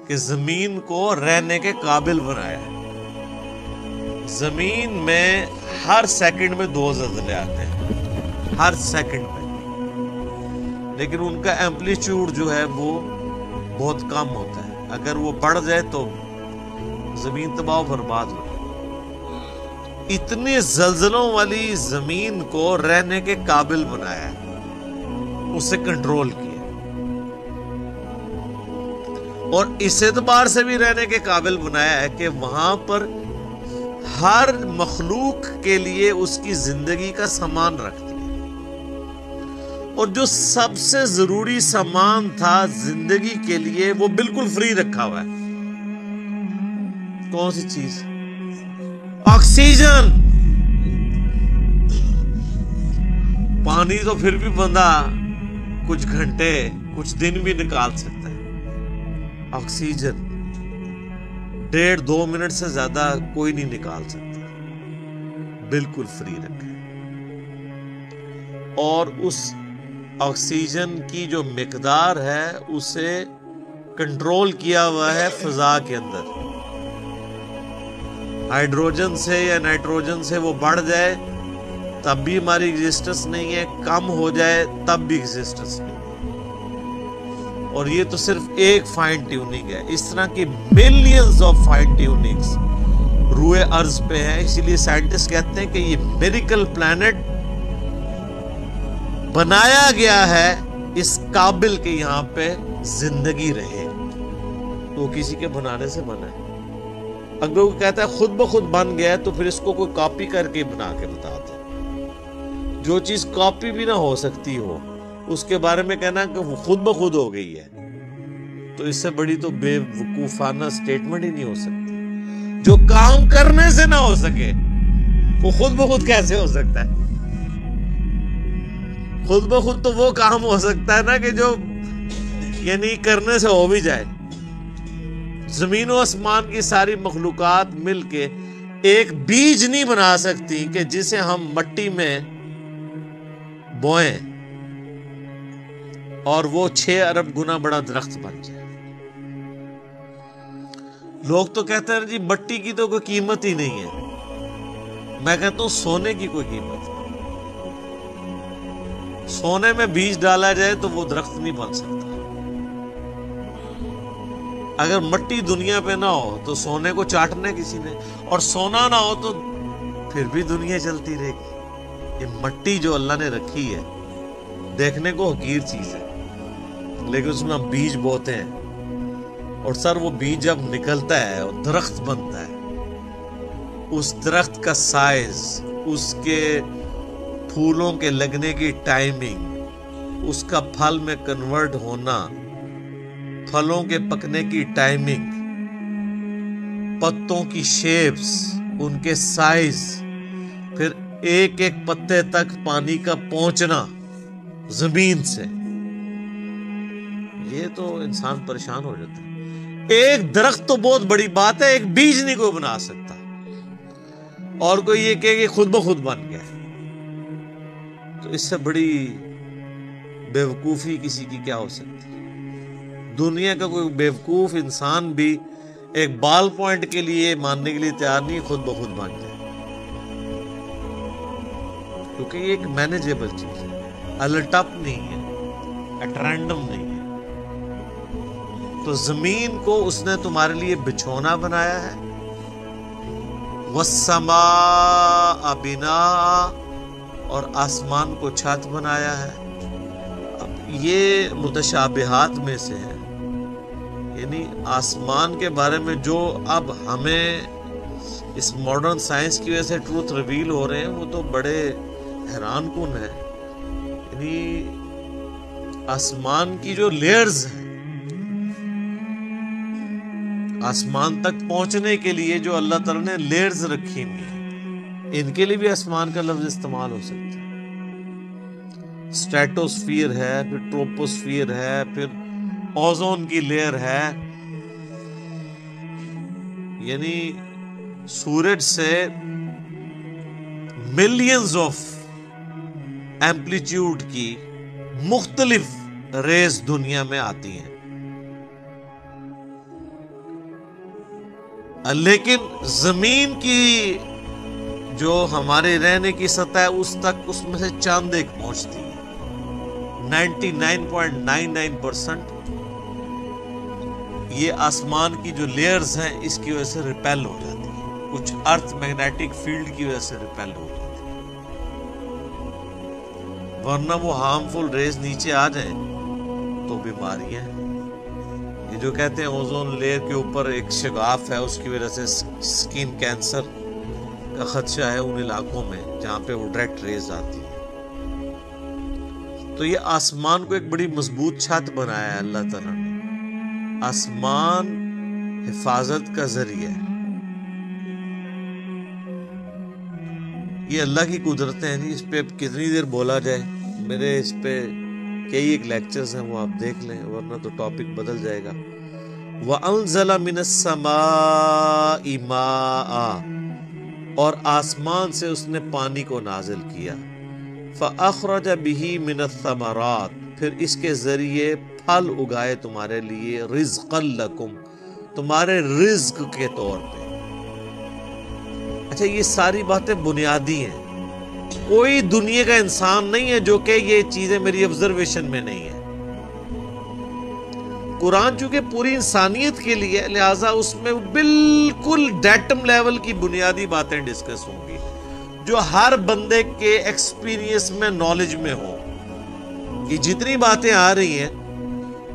کہ زمین کو رہنے کے قابل بنایا ہے۔ زمین میں ہر سیکنڈ میں 2 زلزلے آتے ہیں، ہر سیکنڈ میں، لیکن ان کا ایمپلیٹیوڈ جو ہے وہ بہت کم ہوتا ہے۔ اگر وہ بڑھ جائے تو زمین تباہ و برباد ہو جائے۔ اتنے زلزلوں والی زمین کو رہنے کے قابل بنایا ہے، اسے کنٹرول کیا، اور اس اعتبار سے بھی رہنے کے قابل بنایا ہے کہ وہاں پر ہر مخلوق کے لیے اس کی زندگی کا سامان رکھ دیا، اور جو سب سے ضروری سامان تھا زندگی کے لیے وہ بالکل فری رکھا ہوا ہے۔ کون سی چیز؟ آکسیجن۔ پانی تو پھر بھی بندہ کچھ گھنٹے کچھ دن بھی نکال سکتا ہے، آکسیجن 1.5-2 منٹ سے زیادہ کوئی نہیں نکال سکتا، بالکل فری رکھے۔ اور اس آکسیجن کی جو مقدار ہے اسے کنٹرول کیا ہوا ہے فضا کے اندر۔ ہائیڈروجن سے یا نائٹروجن سے وہ بڑھ جائے تب بھی ہماری ایگزسٹنس نہیں ہے، کم ہو جائے تب بھی ایگزسٹنس نہیں ہے۔ اور یہ تو صرف ایک فائن ٹیوننگ ہے، اس طرح کی ملینز آف فائن ٹیوننگز روئے ارض پہ ہیں۔ اسی لیے سائنٹسٹ کہتے ہیں کہ یہ میریکل پلانٹ بنایا گیا ہے اس قابل کہ یہاں پہ زندگی رہے، تو کسی کے بنانے سے بنا ہے۔ اگر وہ کہتا ہے خود بخود بن گیا ہے تو پھر اس کو کوئی کاپی کر کے بنا کے بتا دے۔ جو چیز کاپی بھی نہ ہو سکتی ہو اس کے بارے میں کہنا کہ وہ خود بخود ہو گئی ہے، تو اس سے بڑی تو بے وقوفانہ سٹیٹمنٹ ہی نہیں ہو سکتی۔ جو کام کرنے سے نہ ہو سکے وہ خود بخود کیسے ہو سکتا ہے؟ خود بخود تو وہ کام ہو سکتا ہے نا کہ جو یعنی کرنے سے ہو بھی جائے۔ زمین و آسمان کی ساری مخلوقات مل کے ایک بیج نہیں بنا سکتی کہ جسے ہم مٹی میں بوئیں اور وہ 6 ارب گنا بڑا درخت بن جائے۔ لوگ تو کہتے ہیں جی مٹی کی تو کوئی قیمت ہی نہیں ہے، میں کہتا ہوں سونے کی کوئی قیمت ہے۔ سونے میں بیج ڈالا جائے تو وہ درخت نہیں بن سکتا۔ اگر مٹی دنیا پہ نہ ہو تو سونے کو چاٹنا کسی نے، اور سونا نہ ہو تو پھر بھی دنیا چلتی رہے گی۔ یہ مٹی جو اللہ نے رکھی ہے دیکھنے کو حقیر چیز ہے، لیکن اس میں ہم بیج بوتے ہیں، اور سر وہ بیج جب نکلتا ہے اور درخت بنتا ہے، اس درخت کا سائز، اس کے پھولوں کے لگنے کی ٹائمنگ، اس کا پھل میں کنورٹ ہونا، پھلوں کے پکنے کی ٹائمنگ، پتوں کی شیپس، ان کے سائز، پھر ایک ایک پتے تک پانی کا پہنچنا زمین سے، یہ تو انسان پریشان ہو جاتا ہے۔ ایک درخت تو بہت بڑی بات ہے، ایک بیج نہیں کوئی بنا سکتا، اور کوئی یہ کہے کہ خود بخود بن گیا، تو اس سے بڑی بے وقوفی کسی کی کیا ہو سکتی ہے؟ دنیا کا کوئی بیوقوف انسان بھی ایک بال پوائنٹ کے لیے ماننے کے لیے تیار نہیں خود بخود بن جائے، کیونکہ یہ ایک مینیجیبل چیز ہے، الٹپ نہیں ہے، ایٹ رینڈم نہیں ہے۔ تو زمین کو اس نے تمہارے لیے بچھونا بنایا ہے، وَالسَّمَاءَ بِنَاءً، اور آسمان کو چھت بنایا ہے۔ اب یہ متشابہات میں سے ہے، یعنی آسمان کے بارے میں جو اب ہمیں اس ماڈرن سائنس کی وجہ سے ٹروتھ ریویل ہو رہے ہیں وہ تو بڑے حیران کن ہے۔ یعنی آسمان کی جو لیئرز ہیں، آسمان تک پہنچنے کے لیے جو اللہ تعالیٰ نے لیئرز رکھی ہوئی ہیں، ان کے لیے بھی آسمان کا لفظ استعمال ہو سکتا ہے۔ اسٹریٹوسفیئر ہے، پھر ٹروپوسفیئر ہے، پھر اوزون کی لیئر ہے، یعنی سورج سے ملینز آف ایمپلیٹیوڈ کی مختلف ریز دنیا میں آتی ہیں۔ لیکن زمین کی جو ہمارے رہنے کی سطح ہے اس تک اس میں سے چاند ایک پہنچتی ہے 99.99% یہ آسمان کی جو لیئرز ہیں اس کی وجہ سے ریپیل ہو جاتی ہے، کچھ ارتھ میگنیٹک فیلڈ کی وجہ سے ریپیل ہو جاتی ہے، ورنہ وہ ہارمفل ریز نیچے آ جائیں تو بیماریاں ہیں۔ یہ جو کہتے ہیں اوزون لیئر کے اوپر ایک شگاف ہے، اس کی وجہ سے سکین کینسر کا خدشہ ہے ان علاقوں میں جہاں پہ وہ ڈائریکٹ ریز آتی ہے۔ تو یہ آسمان کو ایک بڑی مضبوط چھت بنایا ہے اللہ تعالیٰ نے۔ آسمان حفاظت کا ذریعہ ہے، یہ اللہ کی قدرتیں ہیں جی، اس پہ کتنی دیر بولا جائے، میرے اس پہ کئی ایک لیکچرز ہیں، وہ آپ دیکھ لیں ورنہ تو ٹاپک بدل جائے گا۔ وَأَنزَلَ مِنَ السَّمَاءِ مَاءً، اور آسمان سے اس نے پانی کو نازل کیا، فَأَخْرَجَ بِهِ مِنَ الثَّمَرَاتِ، پھر اس کے ذریعے پھل اگائے تمہارے لیے، رِزْقًا لَكُمْ، تمہارے رزق کے طور پہ۔ اچھا یہ ساری باتیں بنیادی ہیں، کوئی دنیا کا انسان نہیں ہے جو کہ یہ چیزیں میری آبزرویشن میں نہیں ہے۔ قرآن چونکہ پوری انسانیت کے لیے ہے، لہٰذا اس میں بالکل ڈیٹم لیول کی بنیادی باتیں ڈسکس ہوں گی جو ہر بندے کے ایکسپیرینس میں، نالج میں ہوں۔ یہ جتنی باتیں آ رہی ہیں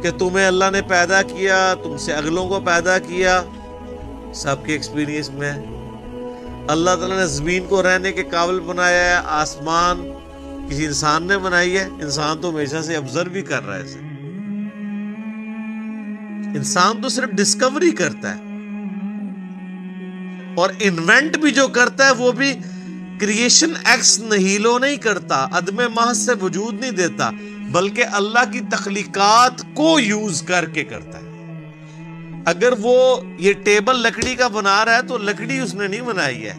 کہ تمہیں اللہ نے پیدا کیا، تم سے اگلوں کو پیدا کیا، سب کے ایکسپیرینس میں ہے۔ اللہ تعالیٰ نے زمین کو رہنے کے قابل بنایا ہے، آسمان کسی انسان نے بنائی ہے، انسان تو ہمیشہ سے آبزرو بھی کر رہا ہے اسے، انسان تو صرف ڈسکوری کرتا ہے، اور انوینٹ بھی جو کرتا ہے وہ بھی کریشن ایکس نہیلو نہیں کرتا، عدم محض سے وجود نہیں دیتا، بلکہ اللہ کی تخلیقات کو یوز کر کے کرتا ہے۔ اگر وہ یہ ٹیبل لکڑی کا بنا رہا ہے تو لکڑی اس نے نہیں بنائی ہے،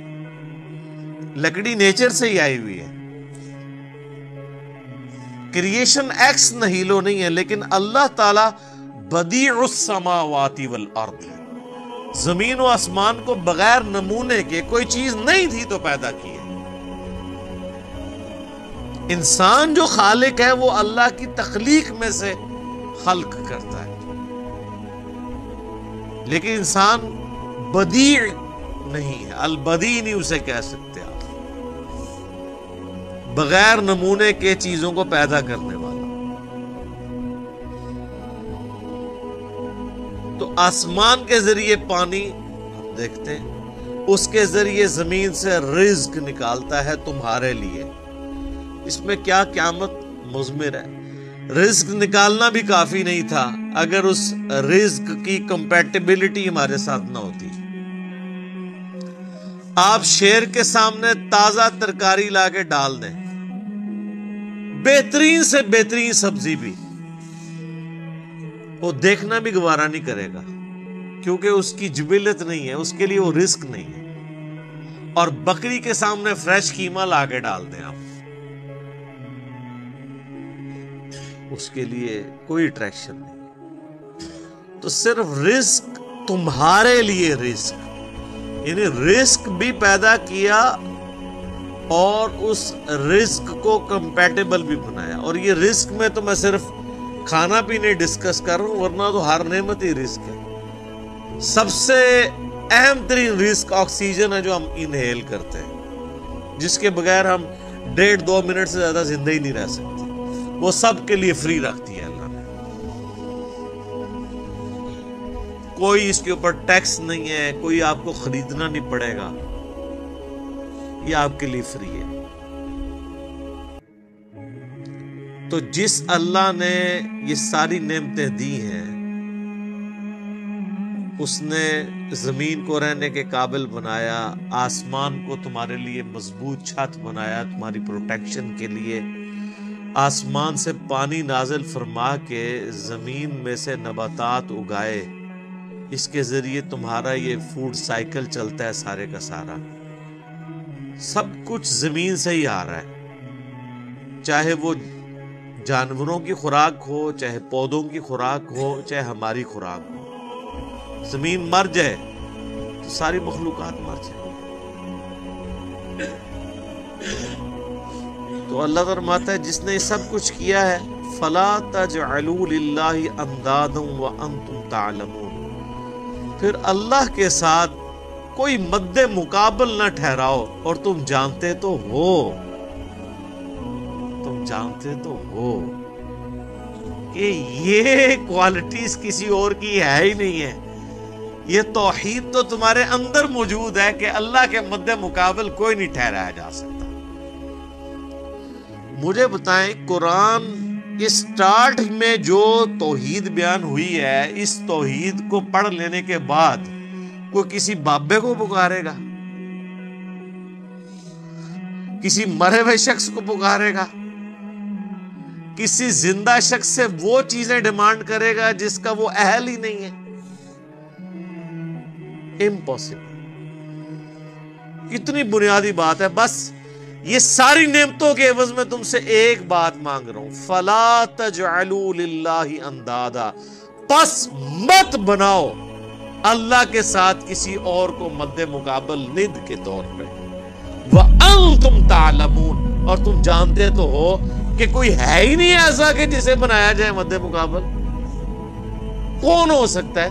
لکڑی نیچر سے ہی آئی ہوئی ہے، کریشن ایکس نہیلو نہیں ہے، لیکن اللہ تعالی بدیع السماوات والارض، زمین و آسمان کو بغیر نمونے کے، کوئی چیز نہیں تھی تو پیدا کی ہے۔ انسان جو خالق ہے وہ اللہ کی تخلیق میں سے خلق کرتا ہے، لیکن انسان بدیع نہیں ہے، البدیع نہیں اسے کہہ سکتے آپ، بغیر نمونے کے چیزوں کو پیدا کرنے والا۔ تو آسمان کے ذریعے پانی ہم دیکھتے ہیں، اس کے ذریعے زمین سے رزق نکالتا ہے تمہارے لیے۔ اس میں کیا قیامت مضمر ہے، رزق نکالنا بھی کافی نہیں تھا اگر اس رزق کی کمپیٹیبلٹی ہمارے ساتھ نہ ہوتی۔ آپ شیر کے سامنے تازہ ترکاری لا کے ڈال دیں، بہترین سے بہترین سبزی بھی، وہ دیکھنا بھی گوارا نہیں کرے گا، کیونکہ اس کی جبلت نہیں ہے، اس کے لیے وہ رزق نہیں ہے۔ اور بکری کے سامنے فریش قیمہ لا کے ڈال دیں آپ، اس کے لیے کوئی اٹریکشن نہیں۔ تو صرف رزق تمہارے لیے، رزق یعنی رزق بھی پیدا کیا اور اس رزق کو کمپیٹیبل بھی بنایا۔ اور یہ رزق میں تو میں صرف کھانا پینے ڈسکس کر رہا ہوں، ورنہ تو ہر نعمت ہی رزق ہے۔ سب سے اہم ترین رزق آکسیجن ہے جو ہم انہیل کرتے ہیں، جس کے بغیر ہم 1.5-2 منٹ سے زیادہ زندہ ہی نہیں رہ سکتے، وہ سب کے لیے فری رکھتی ہے اللہ نے، کوئی اس کے اوپر ٹیکس نہیں ہے، کوئی آپ کو خریدنا نہیں پڑے گا، یہ آپ کے لیے فری ہے۔ تو جس اللہ نے یہ ساری نعمتیں دی ہیں، اس نے زمین کو رہنے کے قابل بنایا، آسمان کو تمہارے لیے مضبوط چھت بنایا تمہاری پروٹیکشن کے لیے، آسمان سے پانی نازل فرما کے زمین میں سے نباتات اگائے، اس کے ذریعے تمہارا یہ فوڈ سائیکل چلتا ہے سارے کا سارا، سب کچھ زمین سے ہی آ رہا ہے، چاہے وہ جانوروں کی خوراک ہو، چاہے پودوں کی خوراک ہو، چاہے ہماری خوراک ہو۔ زمین مر جائے تو ساری مخلوقات مر جائے. تو اللہ فرماتا ہے جس نے یہ سب کچھ کیا ہے فَلَا تَجْعَلُوا لِلَّهِ أَنْدَادًا وَأَنْتُمْ تَعْلَمُونَ، پھر اللہ کے ساتھ کوئی مد مقابل نہ ٹھہراؤ اور تم جانتے تو ہو، تم جانتے تو ہو کہ یہ کوالٹیز کسی اور کی ہے ہی نہیں ہے. یہ توحید تو تمہارے اندر موجود ہے کہ اللہ کے مد مقابل کوئی نہیں ٹھہرایا جا سکتا. مجھے بتائیں قرآن اسٹارٹ میں جو توحید بیان ہوئی ہے، اس توحید کو پڑھ لینے کے بعد کوئی کسی بابے کو پکارے گا؟ کسی مرے ہوئے شخص کو پکارے گا؟ کسی زندہ شخص سے وہ چیزیں ڈیمانڈ کرے گا جس کا وہ اہل ہی نہیں ہے؟ امپاسبل. کتنی بنیادی بات ہے. بس یہ ساری نعمتوں کے عوض میں تم سے ایک بات مانگ رہا ہوں، فَلَا تَجْعَلُوا لِلَّهِ أَنْدَادًا، پس مت بناؤ اللہ کے ساتھ کسی اور کو مد مقابل ند کے طور پہ. وَأَنْتُمْ تَعْلَمُونَ، اور تم جانتے تو ہو کہ کوئی ہے ہی نہیں ایسا کہ جسے بنایا جائے مد مقابل. کون ہو سکتا ہے؟